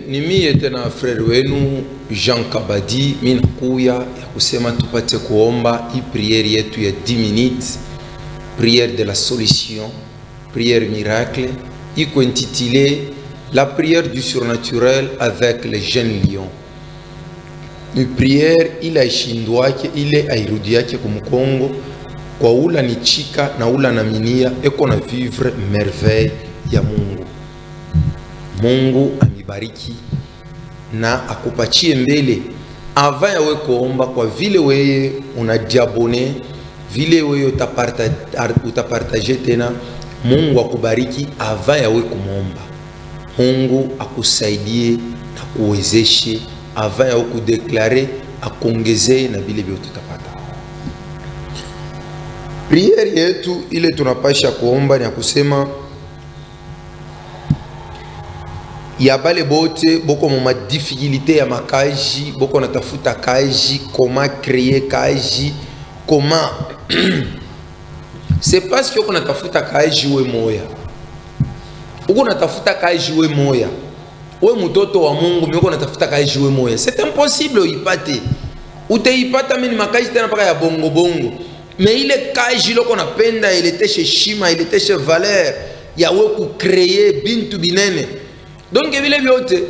Ni mie tena frère wenu Jean Kabadi, mimi nakuya ya kusema tupate kuomba hii prière yetu ya 10 minutes, prière de la solution, prière miracle, iko intitulé la prière du surnaturel avec les jeunes lions. Ni prière ile aishindwake ile airudi yake kumkongo kwa ula ni chika na ula na minia eko na vivre merveille ya Mungu. Mungu amibariki na akupachie mbele ava yawe kuomba, kwa vile weye unadiabone, vile weye utapartaje tena. Mungu akubariki ava yawe kumomba. Mungu akusaidie na kuwezeshe ava yawe kudeklare, akongeze na vile vyote utapata. Priere yetu ile tunapasha kuomba ni ya kusema ya bale bote boko moma difficulté ya makaji, boko natafuta kaji, comment créer kaji, comment c'est parce que uko natafuta kaji we moya, uko natafuta kaji we moya, we mtoto wa Mungu uko natafuta kaji we moya, c'est impossible uipate. Utaipata mimi makaji tena paka ya bongo bongo, mais ile kaji loko napenda ileteshe shima, ileteshe valeur ya we ku créer bintu binene. Donc vile vyote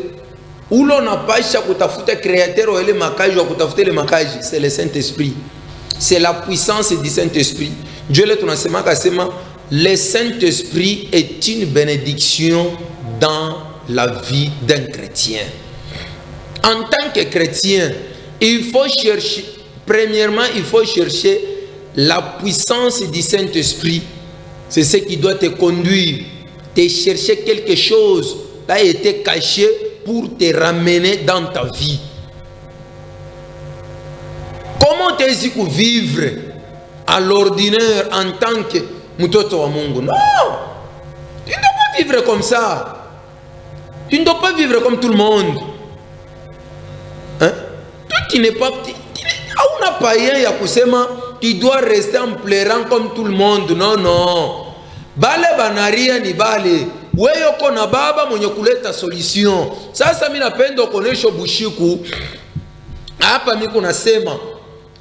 ulo napasha kutafuta créateur wa ile makaji wa kutafuta ile makaji, c'est le Saint-Esprit, c'est la puissance du Saint-Esprit. Dieu le tunasema kasema le Saint-Esprit est une bénédiction dans la vie d'un chrétien. En tant que chrétien, il faut chercher, premièrement, il faut chercher la puissance du Saint-Esprit. C'est ce qui doit te conduire, te chercher quelque chose qui a été caché pour te ramener dans ta vie. Comment t'es-tu pour vivre à l'ordinaire en tant que mtoto wa Mungu? Non, tu ne dois pas vivre comme ça. Tu ne dois pas vivre comme tout le monde. Hein? Toi qui n'es pas petit, on n'a pas rien ya kusema, tu dois rester en pleurant comme tout le monde. Non, non. Bale banaria ni bale. Wewe kona baba mwenye kuleta solution. Sasa mimi napenda kuonesha bushiku. Hapa mimi kunasema,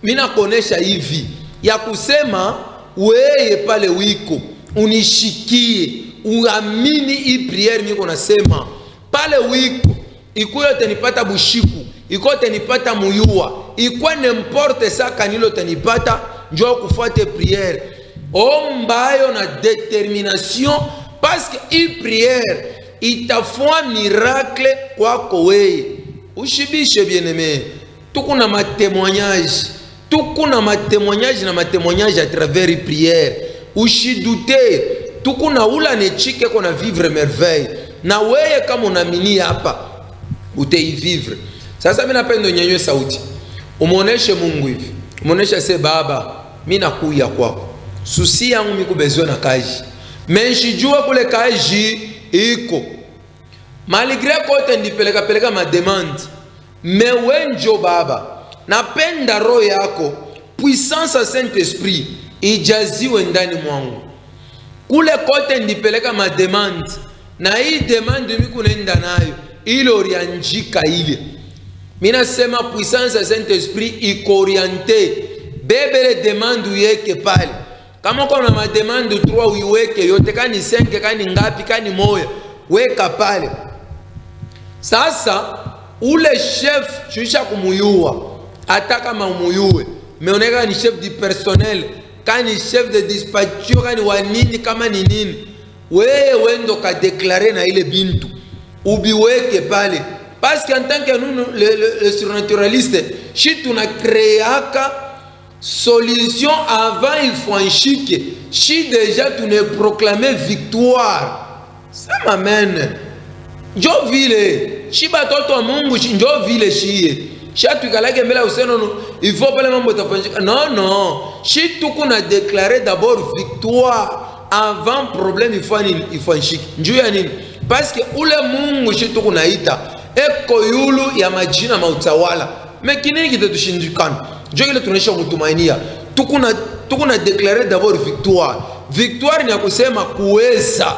mimi nakuonesha hivi ya kusema wewe pale wiko unishikie, uamini hii prière mimi kunasema pale wiko ikuyo tenipata bushiku, iko tenipata muyua, iko n'importe ça kanilo tenipata, njoo kufuate prière. Ombayo na détermination, parce que hii prière itafua miracle kwako wewe. Ushibishe bien-aimé. Tukuna matémoignage. Tukuna matémoignage na matémoignage à travers hii prière. Ushidute. Tukuna ula nechike kona vivre merveille. Na wewe kama unaamini hapa utaivivre. Sasa mimi napenda nyanywe sauti. Umuoneshe Mungu hivi. Umuoneshe se Baba, mimi nakuya kwako. Susi yangu mimi kubezwe na kaji. Menshijua kule kaji iko. Malgré kote ndipeleka ma demande. Mewenjo Baba, napenda roho yako, puissance ya Saint-Esprit ijaziwe ndani mwangu. Kule kote ndipeleka ma demande. Na hii demande mimi kunenda nayo ile orianjika ile. Mimi nasema puissance ya Saint-Esprit iko orienté. Bebele demande uyeke pale. Kama kuna mademande 3 uiweke yote, kani 5 kani ngapi kani moya, weka pale. Sasa ule chef shusha kumuyua, hata kama umuyue, meoneka ni chef du personnel, kani chef de dispatch, kani wanini kama ni nini, wewe ndo ka déclarer na ile bintu ubiweke pale. Parce qu'en tant que nous le surnaturaliste, si tu na créaka solution avant il faut en chic. Si déjà tu ne proclamais victoire, ça m'amène. Jo vile, si batoto wa Mungu jo vile shie. Si tu kalake mbele useno il faut pas le mambo tafanyika. Non non, si tu kuna déclarer d'abord victoire avant problème il faut en chic. Njoo ya nini? Parce que ule Mungu si tu kuna ita eko yulu ya majina mautawala. Mais kinini kitatushindikana? Dieu ile tunaisha kutumainia. Tukuna déclarer d'abord victoire. Victoire ni ya kusema kuweza.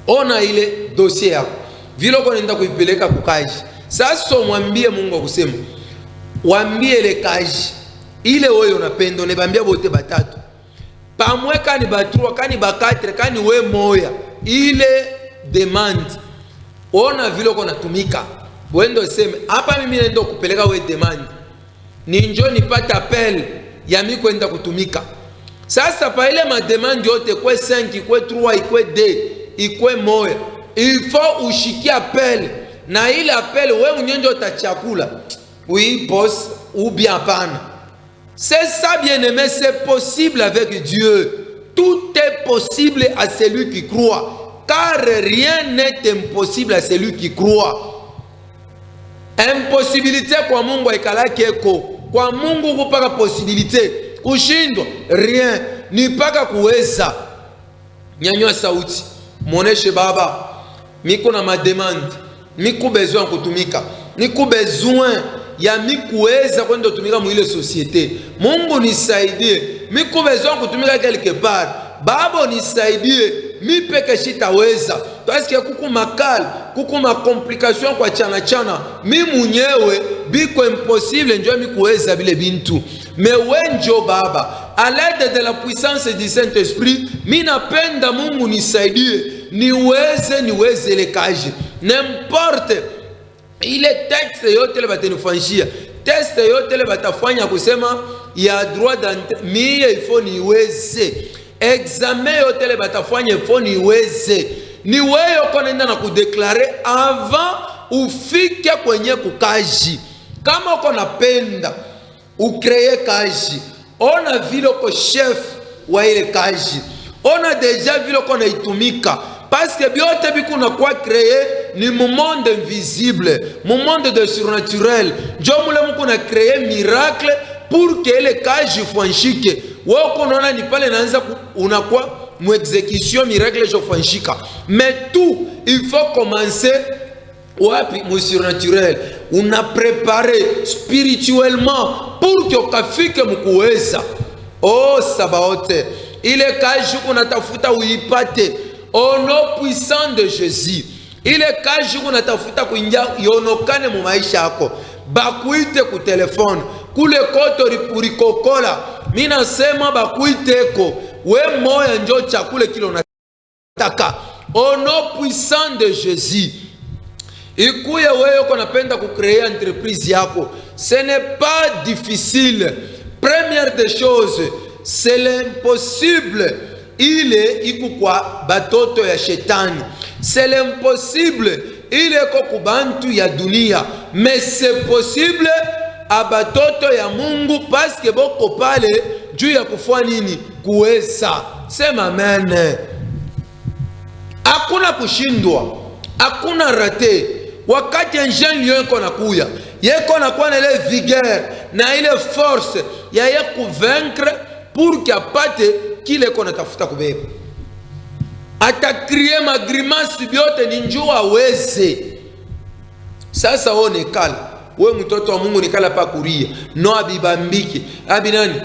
Ona ile dossier yako. vile uko nenda kuipeleka kukaji. Sasa mwambie Mungu akusema, waambie ile kaji ile wewe unapenda, unabambia bote batatu pamwe, kani batrua, kani bakatre, kani we moya, ile demand ona vile uko natumika, wendo useme hapa mimi nenda kupeleka we demand ni njo nipata appel ya mimi kwenda kutumika. Sasa pa ile ma demand yote kwe 5 kwe 3 kwe 2 ikwe moya, il faut ushikia appel, na ile appel wewe mwenyewe utachakula oui boss ou bien pana. C'est ça bien-aimé, c'est possible avec Dieu. Tout est possible à celui qui croit, car rien n'est impossible à celui qui croit. Impossibilité kwa Mungu haikalaki eko. Kwa Mungu kupaka possibilité. Kushindwa rien, ni paka kuweza. Nyanyua sauti, muoneshe baba, miko na mademande, miko besoin kutumika, miko besoin ya mikuweza kwenda kutumika mwile societe. Mungu nisaidie, miko besoin kutumika quelque part. Baba nisaidie, mi peke shitaweza. Parce kuku makali, kuku makomplication kwa chana, mi mwenyewe biko impossible njo mi kuweza bile bintu. Mais wenjo baba, à l'aide de la puissance du Saint-Esprit, mi napenda Mungu nisaidie, niweze le kaji. N'importe ile texte yote le batenifanyia, texte yote le batafanya kusema ya droit d'entrée, mie ifo niweze. Examen yote le batafanya ifo niweze. Ni wewe ukonenda na kudeklare avant ufike kwenye kukaji. Kama uko napenda ukreye kaji, ona vile uko chef wa ile kaji, ona deja vile uko naitumika. Parce que biote biku na kwa créer ni mu monde invisible, mu monde de surnaturel. Njo mule mku na créer miracle pour que ile kaji fwanshike. Wako naona ni pale naanza unakuwa mu exécution miracle jo fwanshika. Mais tout il faut commencer wapi mu surnaturel. Una préparé spirituellement pour que ukafike mkuweza. Oh sabaote, ile kaji unatafuta uipate au nom puissant de Jésus. Ile kaji unatafuta kuingia yonokane mu maisha yako. Bakuite ku telefone, kule koto ripurikokola. Mina sema bakuite ko, we moya njo chakule kilo unataka. Au nom puissant de Jésus. Ikuye wewe ko napenda ku créer entreprise yako. Ce n'est pas difficile. Première des choses, c'est l'impossible. Ile iko kwa batoto ya shetani. C'est l'impossible. Ile iko kubantu ya dunia. Mais c'est possible a batoto ya Mungu, parce que boko pale juu ya kufua nini? Kuweza. Sema amen. Hakuna kushindwa, hakuna rate. Wakati jeune lion iko nakuya, yeko nakuwa na ile vigueur na ile force ya ye convaincre pour que apate kile kona tafuta kubeba. Atakrie magrimasi biote ni njua weze. Sasa one kala, we mtoto wa Mungu nikala pa kuria, no abibambiki. Abi nani?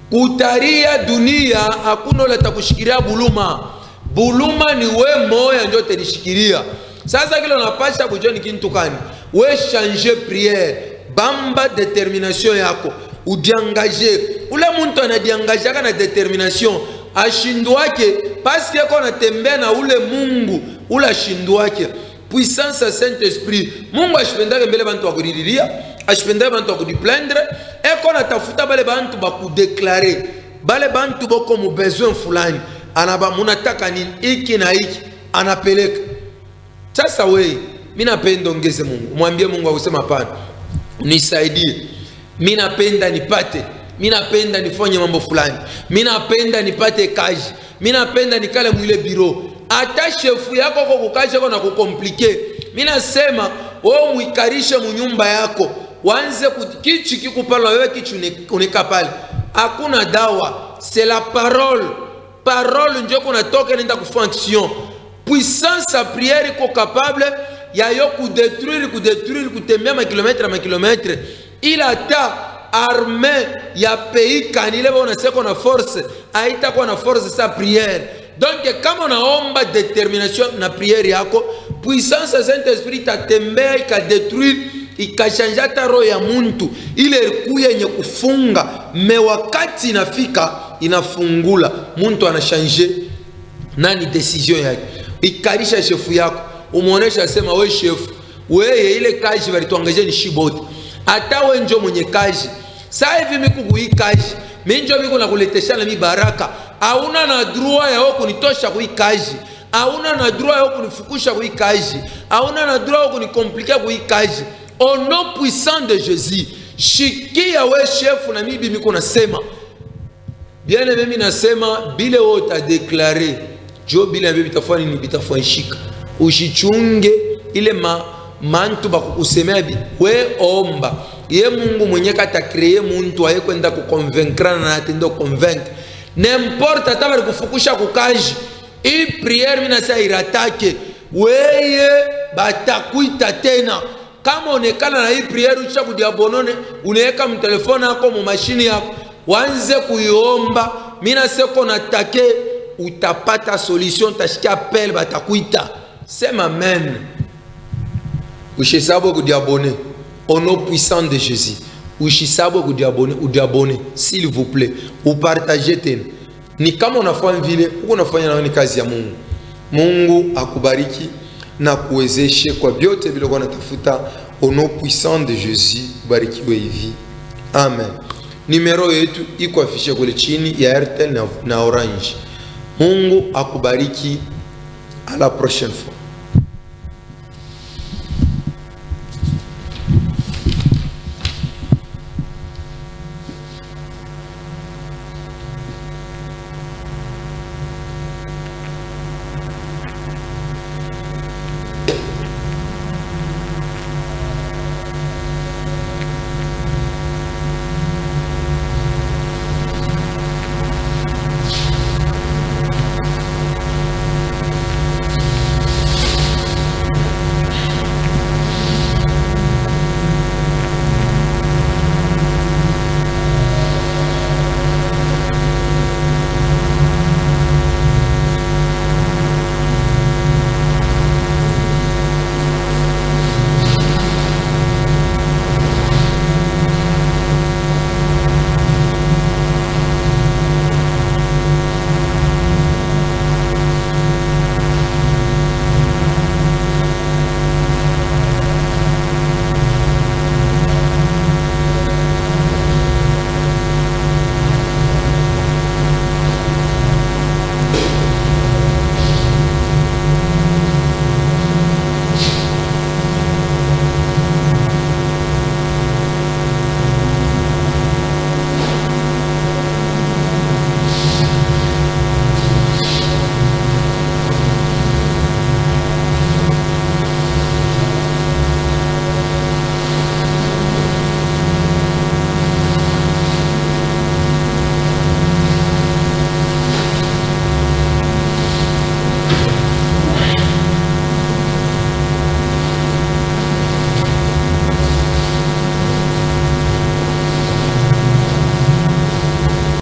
Kutaria dunia hakuna ule takushikiria buluma. Buluma ni we moya njo tenishikiria. Sasa kile unapasha kujua ni kintu kani. We changer prière, bamba determination yako. Udiangaje. Ule muntu anadiangaje na determination ashindwake, parce que ko natembea na ule Mungu ule ashindwake. Puissance ya Saint-Esprit. Mungu ashipendake mbele bantu wakudiriria, ashipendake bantu wakudiplendre, eko natafuta bale bantu bakudeklare, bale bantu boko mu besoin fulani, anaba munataka nini iki na iki, anapeleka. Sasa we, mina penda ongeze Mungu, mwambie Mungu akusema hapana, unisaidie. Mina penda nipate, mina penda nifanye mambo fulani, mina penda nipate kazi, mina penda nikale mwile biro. Ata shefu yako kwa kukaje kwa na kukomplike, mina sema wewe muikarishe munyumba yako, wanze kichi kikupala wewe kichi unika pale. Hakuna dawa, c'est la parole. Parole ndio kuna toka nenda kufonction. Puissance à prière iko capable ya yo kudétruire, kutembea makilomètre. Il ata armée ya pays kanile bona seko na force, haitakuwa na force sa prière. Donc kama unaomba détermination na prière yako, puissance ya Saint-Esprit itatembea ikadetruire ikashanja hata roho ya muntu ile ilikuwa yenye kufunga, me wakati inafika inafungula, muntu anashanje nani decision yake. Ikarisha shefu yako, umuonesha sema we shefu, wewe ile kazi walituangaje ni shibote, hata wewe ndio mwenye kazi. Sasa hivi mimi hii kazi, mimi ndio mimi nakuletesha na mimi baraka, hauna na droit ya kunitosha kwa hii kazi, hauna na droit ya kunifukusha kwa hii kazi, hauna na droit ya kunikomplika kwa hii kazi. Au nom puissant de Jésus, shikia we chef na mimi bimi nasema bien mimi nasema bile wote a déclarer jo bile mimi bitafanya nini, bitafanya shika ushichunge ile mantu bakukusemea we omba ye Mungu mwenye kata créer muntu aye kwenda kuconvaincre na atendo convaincre n'importe hata bali kufukusha kukaji hii prière mimi nasa iratake weye batakuita tena. Kama onekana na hii prière ucha kudiabonone unaweka mtelefoni yako mu mashini yako wanze kuiomba, mina seko natake utapata solution, tashikia appel batakuita. Sema amen. Ushisabo kudiabone au nom puissant de Jésus. Ushisabo kudiabone udiabone s'il vous plaît, ou partagez tena. Ni kama unafanya vile uko unafanya nayo ni kazi ya Mungu. Mungu akubariki na kuwezeshe kwa vyote vile kwa natafuta. Au nom puissant de Jésus, barikiwe hivi. Amen. Numero yetu iko afishe kule chini ya Airtel na Orange. Mungu akubariki. À la prochaine fois.